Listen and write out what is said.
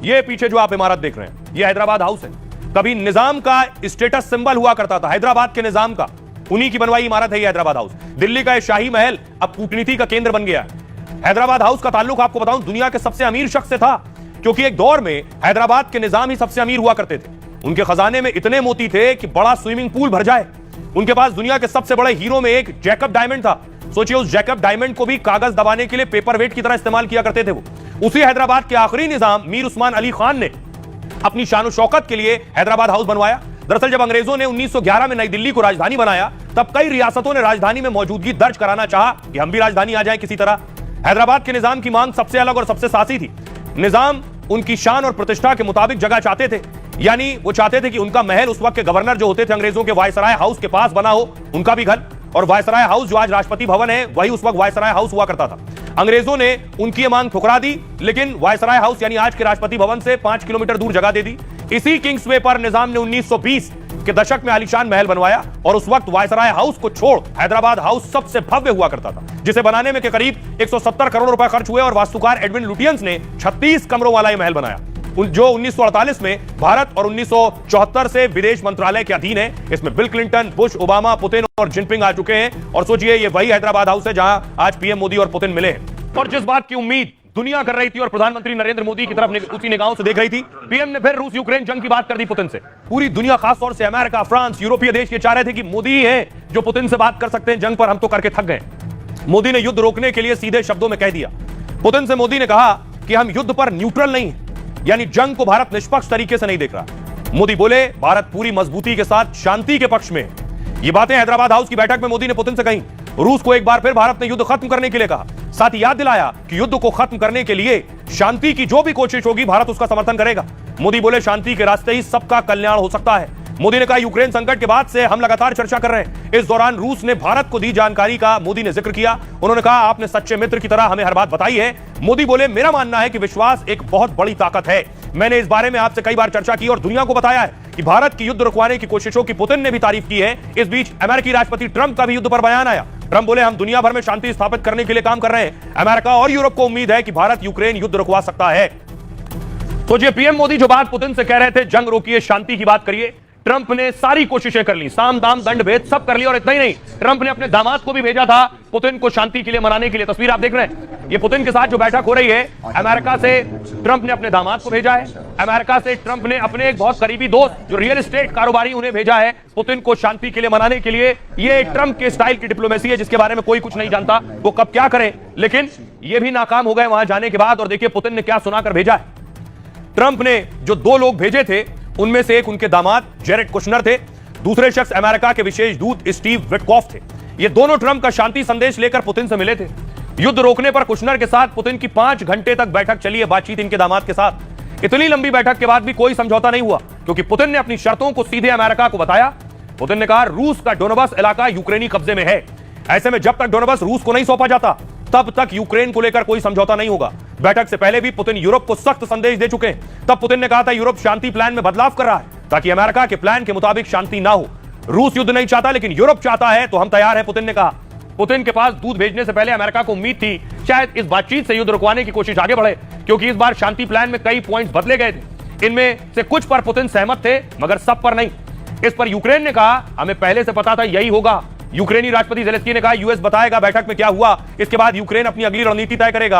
ये पीछे जो आप इमारत देख रहे हैं, ये हैदराबाद हाउस है। कभी निजाम का स्टेटस सिंबल हुआ करता था, हैदराबाद के निजाम का, उन्हीं की बनवाई इमारत है ये हैदराबाद हाउस। दिल्ली का ये शाही महल अब कूटनीति का केंद्र बन गया है। हैदराबाद हाउस का ताल्लुक आपको बताऊं दुनिया के सबसे अमीर शख्स से था, क्योंकि एक दौर में हैदराबाद के निजाम ही सबसे अमीर हुआ करते थे। उनके खजाने में इतने मोती थे कि बड़ा स्विमिंग पूल भर जाए। उनके पास दुनिया के सबसे बड़े हीरो में एक जैकब डायमंड था। सोचिए, उस जैकब डायमंड को भी कागज दबाने के लिए पेपर वेट की तरह इस्तेमाल किया करते थे वो। उसी हैदराबाद के आखिरी निजाम मीर उस्मान अली खान ने अपनी शान और शौकत के लिए हैदराबाद हाउस बनवाया। दरअसल जब अंग्रेजों ने 1911 में नई दिल्ली को राजधानी बनाया, तब कई रियासतों ने राजधानी में मौजूदगी दर्ज कराना चाहा कि हम भी राजधानी आ जाएं किसी तरह। हैदराबाद के निजाम की मांग सबसे अलग और सबसे सासी थी। निजाम उनकी शान और प्रतिष्ठा के मुताबिक जगह चाहते थे, यानी वो चाहते थे कि उनका महल उस वक्त के गवर्नर जो होते थे अंग्रेजों के वायसराय हाउस के पास बना हो, उनका भी घर। और वायसराय हाउस जो आज राष्ट्रपति भवन है, वही उस वक्त वायसराय हाउस हुआ करता था। अंग्रेजों ने उनकी मांग ठुकरा दी, लेकिन वायसराय हाउस यानी आज के राष्ट्रपति भवन से 5 किलोमीटर दूर जगह दे दी। इसी किंग्सवे पर निजाम ने 1920 के दशक में आलीशान महल बनवाया, और उस वक्त वायसराय हाउस को छोड़ हैदराबाद हाउस सबसे भव्य हुआ करता था, जिसे बनाने में के करीब 170 करोड़ रुपए खर्च हुए। और वास्तुकार एडविन लुटियंस ने 36 कमरों वाला यह महल बनाया, जो 1948 में भारत और 1974 से विदेश मंत्रालय के अधीन है। इसमें bill Clinton, Bush, Obama, Putin और जिनपिंग आ चुके हैं। और सोचिए, ये वही हैदराबाद हाउस है जहां आज पीएम मोदी और पुतिन मिले हैं। और जिस बात की उम्मीद दुनिया कर रही थी और प्रधानमंत्री नरेंद्र मोदी की तरफ उसी निगाहों से देख रही थी, पीएम ने फिर रूस यूक्रेन जंग की बात कर दी पुतिन से। पूरी दुनिया, खासतौर से अमेरिका, फ्रांस, यूरोपीय देश ये चाह रहे थे कि मोदी ही है जो पुतिन से बात कर सकते हैं जंग पर, हम तो करके थक गए। मोदी ने युद्ध रोकने के लिए सीधे शब्दों में कह दिया। पुतिन से मोदी ने कहा कि हम युद्ध पर न्यूट्रल नहीं है, यानी जंग को भारत निष्पक्ष तरीके से नहीं देख रहा। मोदी बोले, भारत पूरी मजबूती के साथ शांति के पक्ष में। ये बातें हैदराबाद हाउस की बैठक में मोदी ने पुतिन से कही। रूस को एक बार फिर भारत ने युद्ध खत्म करने के लिए कहा, साथ ही याद दिलाया कि युद्ध को खत्म करने के लिए शांति की जो भी कोशिश होगी भारत उसका समर्थन करेगा। मोदी बोले, शांति के रास्ते ही सबका कल्याण हो सकता है। मोदी ने कहा, यूक्रेन संकट के बाद से हम लगातार चर्चा कर रहे हैं। इस दौरान रूस ने भारत को दी जानकारी का मोदी ने जिक्र किया। उन्होंने कहा, आपने सच्चे मित्र की तरह हमें हर बात बताई है। मोदी बोले, मेरा मानना है कि विश्वास एक बहुत बड़ी ताकत है। मैंने इस बारे में आपसे कई बार चर्चा की और दुनिया को बताया है कि भारत की युद्ध रुकवाने की कोशिशों की पुतिन ने भी तारीफ की है। इस बीच अमेरिकी राष्ट्रपति ट्रंप का भी युद्ध पर बयान आया। ट्रंप बोले, हम दुनिया भर में शांति स्थापित करने के लिए काम कर रहे हैं। अमेरिका और यूरोप को उम्मीद है कि भारत यूक्रेन युद्ध रुकवा सकता है। तो ये पीएम मोदी जो बात पुतिन से कह रहे थे, जंग रोकिए, शांति की बात करिए, ट्रंप ने सारी कोशिशें कर ली, साम दाम दंड भेद सब कर लिया। और इतना ही नहीं, ट्रंप ने अपने दामाद को भी भेजा था पुतिन को शांति के लिए मनाने के लिए। तस्वीर आप देख रहे हैं, ये पुतिन के साथ जो बैठक हो रही है, अमेरिका से ट्रंप ने अपने दामाद को भेजा है। अमेरिका से ट्रंप ने अपने एक बहुत करीबी दोस्त जो रियल एस्टेट कारोबारी, उन्हें भेजा है पुतिन को शांति के लिए मनाने के लिए। ये ट्रंप के स्टाइल की डिप्लोमेसी है, जिसके बारे में कोई कुछ नहीं जानता वो कब क्या करे। लेकिन ये भी नाकाम हो गए वहां जाने के बाद। और देखिए पुतिन ने क्या सुनाकर भेजा है। ट्रंप ने जो 2 लोग भेजे थे, उनमें से एक उनके दामाद जेरेड कुशनर थे, दूसरे शख्स अमेरिका के विशेष दूत स्टीव विटकॉफ थे। ये दोनों ट्रंप का शांति संदेश लेकर पुतिन से मिले थे। युद्ध रोकने पर कुशनर के साथ पुतिन की 5 घंटे तक बैठक चली है, बातचीत इनके दामाद के साथ। इतनी लंबी बैठक के बाद भी कोई समझौता नहीं हुआ, क्योंकि पुतिन ने अपनी शर्तों को सीधे अमेरिका को बताया। पुतिन ने कहा, रूस का डोनबास इलाका यूक्रेनी कब्जे में है। ऐसे में जब तक डोनबास रूस को नहीं सौंपा जाता, तब तक यूक्रेन को लेकर कोई समझौता नहीं होगा। बैठक से पहले भी पुतिन यूरोप को सख्त संदेश दे चुके हैं। तब पुतिन ने कहा था, यूरोप शांति प्लान में बदलाव कर रहा है ताकि अमेरिका के प्लान के मुताबिक शांति ना हो। रूस युद्ध नहीं चाहता, लेकिन यूरोप चाहता है, तो हम तैयार हैं, पुतिन ने कहा। पुतिन के पास दूध भेजने से पहले अमेरिका को उम्मीद थी शायद इस बातचीत से युद्ध रुकवाने की कोशिश आगे बढ़े, क्योंकि इस बार शांति प्लान में कई पॉइंट्स बदले गए थे। इनमें से कुछ पर पुतिन सहमत थे, मगर सब पर नहीं। इस पर यूक्रेन ने कहा, हमें पहले से पता था यही होगा। यूक्रेनी राष्ट्रपति ज़ेलेंस्की ने कहा, यूएस बताएगा बैठक में क्या हुआ, इसके बाद यूक्रेन अपनी अगली रणनीति तय करेगा।